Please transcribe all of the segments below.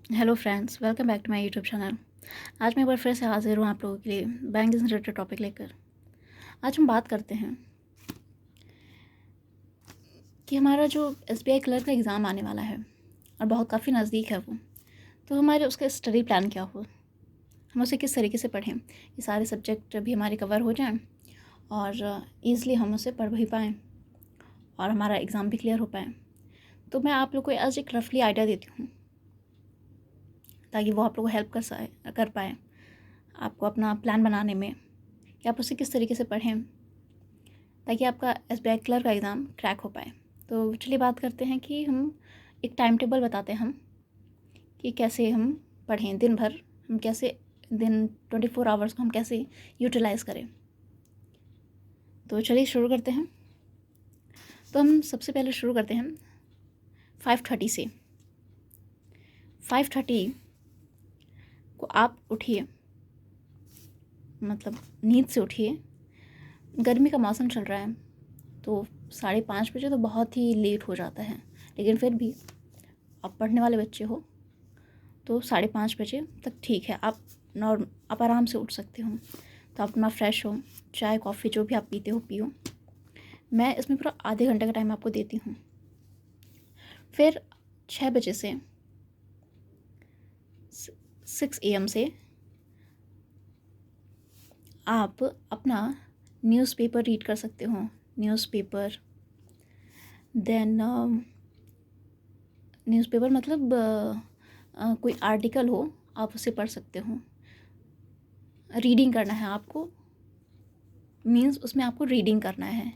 Hello friends, welcome back to my YouTube channel. आज मैं एक बार फिर से हाजिर हूँ आप लोगों के लिए बैंक से रिलेटेड टॉपिक लेकर। आज हम बात करते हैं कि हमारा जो एसबीआई क्लर्क का एग्ज़ाम आने वाला है और बहुत काफ़ी नज़दीक है वो, तो हमारे उसका स्टडी प्लान क्या हो, हम उसे किस तरीके से पढ़ें, ये सारे सब्जेक्ट भी हमारे कवर हो जाएं और ईज़िली हम उसे पढ़ भी पाएँ और हमारा एग्ज़ाम भी क्लियर हो पाए। तो मैं आप लोग को आज एक रफली आइडिया देती हूँ ताकि वो आप लोग को हेल्प कर पाए आपको अपना प्लान बनाने में कि आप उसे किस तरीके से पढ़ें ताकि आपका एसबीआई क्लर्क का एग्ज़ाम क्रैक हो पाए। तो चलिए बात करते हैं कि हम एक टाइम टेबल बताते हैं हम कि कैसे हम पढ़ें दिन भर, हम कैसे दिन 24 आवर्स को हम कैसे यूटिलाइज़ करें। तो चलिए शुरू करते हैं। तो हम सबसे पहले शुरू करते हैं 5:30 से। 5:30 को आप उठिए, मतलब नींद से उठिए। गर्मी का मौसम चल रहा है तो 5:30 बजे तो बहुत ही लेट हो जाता है, लेकिन फिर भी आप पढ़ने वाले बच्चे हो तो 5:30 बजे तक ठीक है। आप आराम से उठ सकते हो। तो आप अपना फ्रेश हो, चाय कॉफ़ी जो भी आप पीते हो पियो। मैं इसमें पूरा आधे घंटे का टाइम आपको देती हूँ। फिर 6 बजे से 6 AM से आप अपना न्यूज़पेपर रीड कर सकते हो। न्यूज़पेपर देन न्यूज़पेपर मतलब कोई आर्टिकल हो आप उसे पढ़ सकते हो। रीडिंग करना है आपको, मीन्स उसमें आपको रीडिंग करना है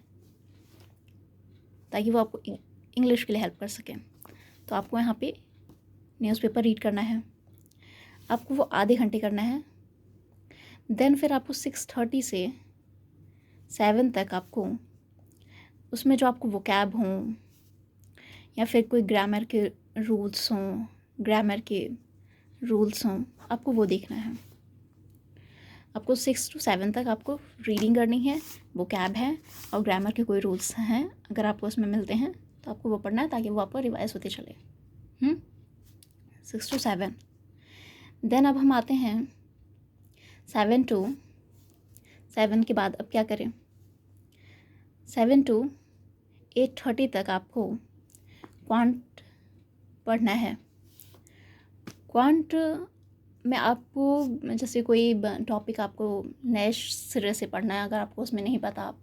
ताकि वो आपको इंग्लिश के लिए हेल्प कर सके। तो आपको यहाँ पे न्यूज़पेपर रीड करना है, आपको वो आधे घंटे करना है। देन फिर आपको 6:30 से 7 तक आपको उसमें जो आपको वोकैब हों या फिर कोई ग्रामर के रूल्स हों, आपको वो देखना है। आपको 6 to 7 तक आपको रीडिंग करनी है, वोकैब है और ग्रामर के कोई रूल्स हैं अगर आपको उसमें मिलते हैं तो आपको वो पढ़ना है ताकि वो आपको रिवाइज होते चले। 6 to 7। देन अब हम आते हैं 7 के बाद अब क्या करें। 7 to 8:30 तक आपको क्वांट पढ़ना है। क्वांट में आपको जैसे कोई टॉपिक आपको नए सिरे से पढ़ना है, अगर आपको उसमें नहीं पता,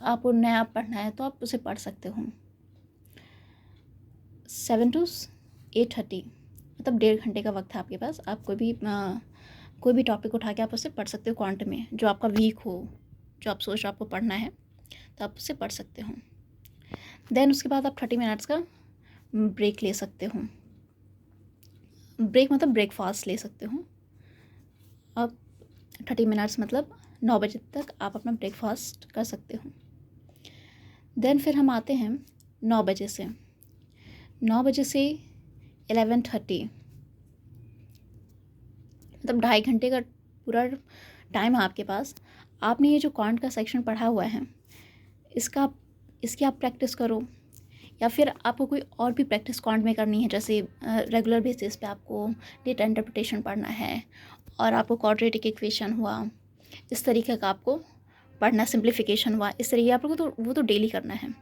आपको नया पढ़ना है तो आप उसे पढ़ सकते हो। 7 to 8:30 मतलब 1.5 घंटे का वक्त है आपके पास। आप कोई भी टॉपिक उठा के आप उसे पढ़ सकते हो क्वांट में, जो आपका वीक हो, जो आप सोच रहे हो आपको पढ़ना है तो आप उसे पढ़ सकते हो। देन उसके बाद आप 30 मिनट्स का ब्रेक ले सकते हो। ब्रेक मतलब ब्रेकफास्ट ले सकते हो आप। 30 मिनट्स मतलब 9 बजे तक आप अपना ब्रेकफास्ट कर सकते हो। देन फिर हम आते हैं 9 बजे से 11:30 मतलब 2.5 घंटे का पूरा टाइम है आपके पास। आपने ये जो क्वांट का सेक्शन पढ़ा हुआ है इसकी आप प्रैक्टिस करो, या फिर आपको कोई और भी प्रैक्टिस क्वांट में करनी है, जैसे रेगुलर बेसिस पे आपको डेटा इंटरप्रिटेशन पढ़ना है और आपको क्वाड्रेटिक इक्वेशन हुआ, इस तरीके का आपको पढ़ना, सिंप्लीफिकेशन हुआ, इस तरीके आप लोगों को तो वो तो डेली करना है।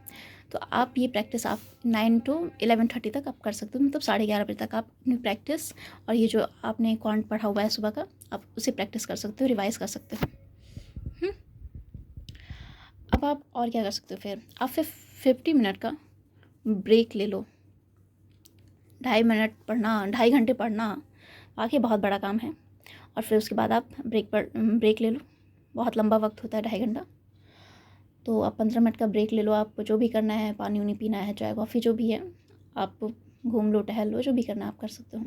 तो आप ये प्रैक्टिस आप 9 to 11:30 तक आप कर सकते हो, मतलब 11:30 बजे तक आप अपनी प्रैक्टिस और ये जो आपने क्वांट पढ़ा हुआ है सुबह का, आप उसे प्रैक्टिस कर सकते हो, रिवाइज़ कर सकते हो। अब आप और क्या कर सकते हो, फिर आप 50 मिनट का ब्रेक ले लो। 2.5 मिनट पढ़ना, 2.5 घंटे पढ़ना वाकई बहुत बड़ा काम है। और फिर उसके बाद आप ब्रेक ले लो। बहुत लंबा वक्त होता है 2.5 घंटा, तो आप 15 मिनट का ब्रेक ले लो। आप जो भी करना है, पानी उनी पीना है, चाय कॉफ़ी जो भी है, आप घूम लो, टहल लो, जो भी करना है आप कर सकते हो।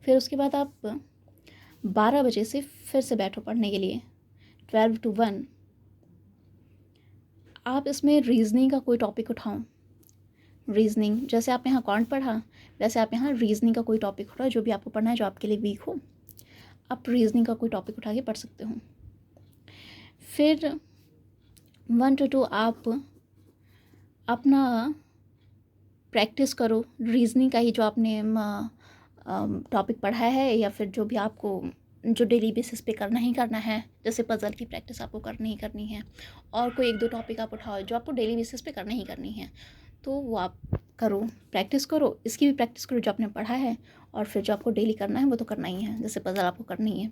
फिर उसके बाद आप 12 बजे से फिर से बैठो पढ़ने के लिए। 12 to 1 आप इसमें रीजनिंग का कोई टॉपिक उठाओ। रीजनिंग जैसे आपने यहाँ कॉन्ट पढ़ा, वैसे आप यहाँ रीजनिंग का कोई टॉपिक उठाओ, जो भी आपको पढ़ना है, जो आपके लिए वीक हो, आप रीजनिंग का कोई टॉपिक उठा के पढ़ सकते हो। फिर 1 to 2 आप अपना प्रैक्टिस करो रीजनिंग का ही, जो आपने टॉपिक पढ़ा है या फिर जो भी आपको जो डेली बेसिस पे करना ही करना है, जैसे पज़ल की प्रैक्टिस आपको करनी ही करनी है, और कोई 1-2 टॉपिक आप उठाओ जो आपको डेली बेसिस पे करनी ही करनी है, तो वो आप करो, प्रैक्टिस करो, इसकी भी प्रैक्टिस करो जो आपने पढ़ा है, और फिर जो आपको डेली करना है वो तो करना ही है, जैसे पज़ल आपको करनी है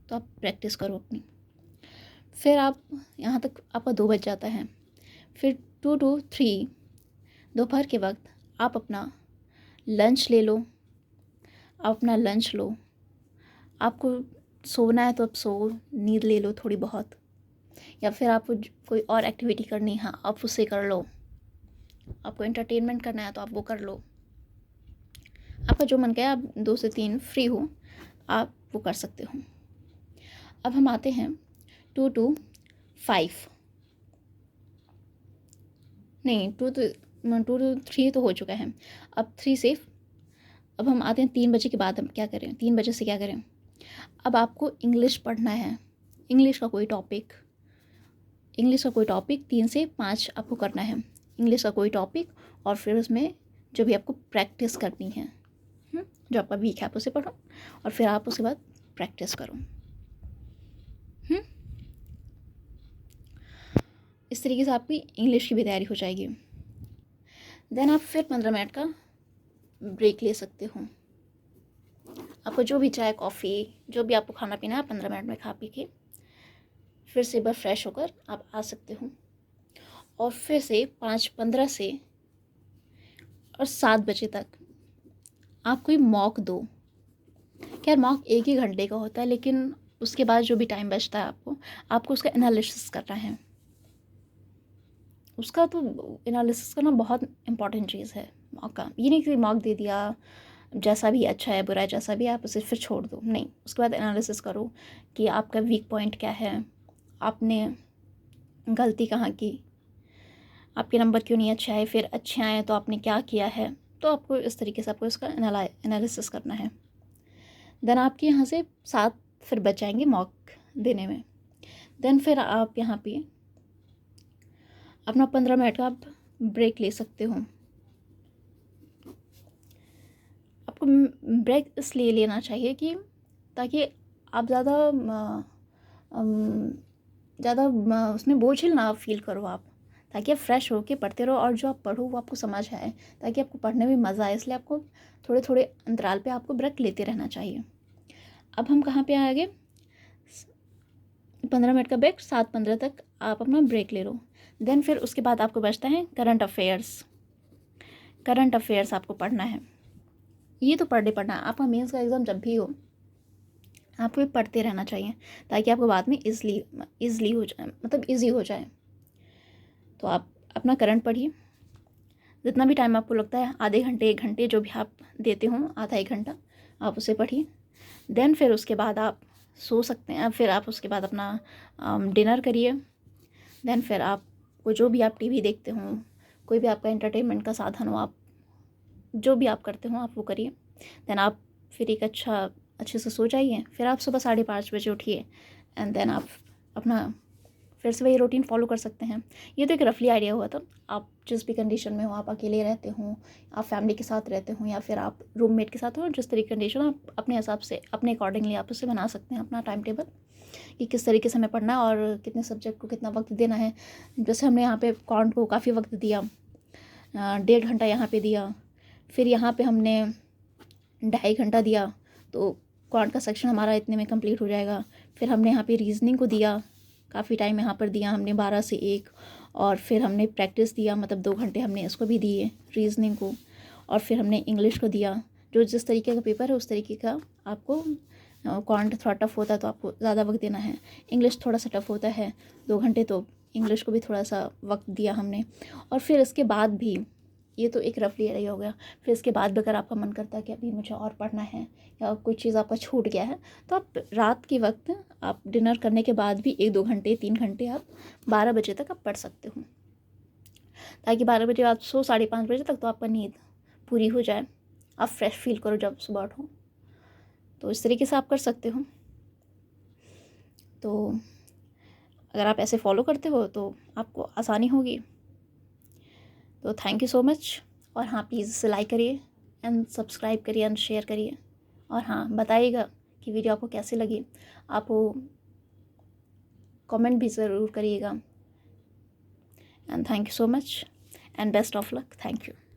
तो आप प्रैक्टिस करो अपनी। फिर आप यहाँ तक आपका 2 बज जाता है, फिर 2 to 3 दोपहर के वक्त आप अपना लंच ले लो, आप अपना लंच लो, आपको सोना है तो आप सो, नींद ले लो थोड़ी बहुत, या फिर आपको कोई और एक्टिविटी करनी है आप उसे कर लो, आपको एंटरटेनमेंट करना है तो आप वो कर लो, आपका जो मन करे, आप 2 से 3 फ्री हो, आप वो कर सकते हो। अब हम आते हैं 2 to 5, नहीं 2 to 3 तो हो चुका है, अब 3 से अब हम आते हैं 3 बजे के बाद हम क्या करें, 3 बजे से क्या करें। अब आपको इंग्लिश पढ़ना है, इंग्लिश का कोई टॉपिक 3 से 5 आपको करना है, इंग्लिश का कोई टॉपिक, और फिर उसमें जो भी आपको प्रैक्टिस करनी है, जो आपका वीक है आप उसे पढ़ो, और फिर आप उसके बाद प्रैक्टिस करो। इस तरीके से आपकी इंग्लिश की भी तैयारी हो जाएगी। देन आप फिर 15 मिनट का ब्रेक ले सकते हो, आपको जो भी चाय कॉफ़ी जो भी आपको खाना पीना है 15 मिनट में खा पी के फिर से एक बार फ्रेश होकर आप आ सकते हो, और फिर से 5:15 से और 7 बजे तक आप कोई मॉक दो। खैर मॉक 1 ही घंटे का होता है, लेकिन उसके बाद जो भी टाइम बचता है आपको उसका एनालिसिस करना है, उसका तो एनालिसिस करना बहुत इंपॉर्टेंट चीज़ है मॉक का। ये नहीं कि मॉक दे दिया, जैसा भी अच्छा है बुरा है जैसा भी आप उसे फिर छोड़ दो, नहीं, उसके बाद एनालिसिस करो कि आपका वीक पॉइंट क्या है, आपने गलती कहाँ की, आपके नंबर क्यों नहीं अच्छे आए, फिर अच्छे आए तो आपने क्या किया है, तो आपको इस तरीके से आपको इसका एनालिसिस करना है। देन आपके यहाँ से 7 फिर बच जाएंगे मॉक देने में। देन फिर आप यहाँ पे अपना 15 मिनट का आप ब्रेक ले सकते हो। आपको ब्रेक इसलिए लेना चाहिए कि ताकि आप ज़्यादा उसमें बोझिल ना फील करो आप, ताकि आप फ्रेश होके पढ़ते रहो, और जो आप पढ़ो वो आपको समझ आए, ताकि आपको पढ़ने में मज़ा आए, इसलिए आपको थोड़े थोड़े अंतराल पे आपको ब्रेक लेते रहना चाहिए। अब हम कहाँ पे आएंगे, 15 मिनट का ब्रेक, 7:15 तक आप अपना ब्रेक ले लो। देन फिर उसके बाद आपको बचता है करंट अफेयर्स आपको पढ़ना है। ये तो पर डे पढ़ना है, आपका मेंस का एग्ज़ाम जब भी हो आपको ये पढ़ते रहना चाहिए, ताकि आपको बाद में ईज़िली हो जाए, मतलब ईज़ी हो जाए। तो आप अपना करंट पढ़िए, जितना भी टाइम आपको लगता है, आधे घंटे 1 घंटे जो भी आप देते हो, आधा 1 घंटा आप उसे पढ़िए। देन फिर उसके बाद आप सो सकते हैं, फिर आप उसके बाद अपना डिनर करिए। देन फिर आपको जो भी आप टीवी देखते हो, कोई भी आपका एंटरटेनमेंट का साधन हो, आप जो भी आप करते हो आप वो करिए। देन आप फिर एक अच्छे से सो जाइए, फिर आप सुबह 5:30 बजे उठिए, एंड देन आप अपना फिर से वही रूटीन फॉलो कर सकते हैं। ये तो एक रफली आइडिया हुआ था, आप जिस भी कंडीशन में हो, आप अकेले रहते हो, आप फैमिली के साथ रहते हो, या फिर आप रूममेट के साथ हो, जिस तरीके की कंडीशन आप अपने हिसाब से अपने अकॉर्डिंगली आप उसे बना सकते हैं अपना टाइम टेबल, कि किस तरीके से हमें पढ़ना है और कितने सब्जेक्ट को कितना वक्त देना है। जैसे हमने यहाँ पे कॉन्ट को काफ़ी वक्त दिया, 1.5 घंटा यहाँ पे दिया, फिर यहाँ पे हमने 2.5 घंटा दिया, तो कॉन्ट का सेक्शन हमारा इतने में कंप्लीट हो जाएगा। फिर हमने यहाँ पे रीजनिंग को दिया, काफ़ी टाइम यहाँ पर दिया हमने 12 से 1, और फिर हमने प्रैक्टिस दिया, मतलब 2 घंटे हमने इसको भी दिए रीजनिंग को, और फिर हमने इंग्लिश को दिया। जो जिस तरीके का पेपर है उस तरीके का आपको, कॉन्ट थोड़ा टफ होता है तो आपको ज़्यादा वक्त देना है, इंग्लिश थोड़ा सा टफ होता है 2 घंटे, तो इंग्लिश को भी थोड़ा सा वक्त दिया हमने। और फिर इसके बाद भी, ये तो एक रफली आइडिया हो गया, फिर इसके बाद भी अगर आपका मन करता है कि अभी मुझे और पढ़ना है या कोई चीज़ आपका छूट गया है, तो आप रात के वक्त आप डिनर करने के बाद भी 1-2 घंटे 3 घंटे आप 12 बजे तक आप पढ़ सकते हो, ताकि 12 बजे आप सो 5:30 बजे तक तो आपका नींद पूरी हो जाए, आप फ्रेश फील करो जब सुबह उठो। तो इस तरीके से आप कर सकते हो। तो अगर आप ऐसे फॉलो करते हो तो आपको आसानी होगी। तो थैंक यू सो मच, और हाँ प्लीज़ इसे लाइक करिए एंड सब्सक्राइब करिए एंड शेयर करिए। और हाँ, बताइएगा कि वीडियो आपको कैसी लगी। आप वो कमेंट भी ज़रूर करिएगा। And thank you so much and best of luck. Thank you.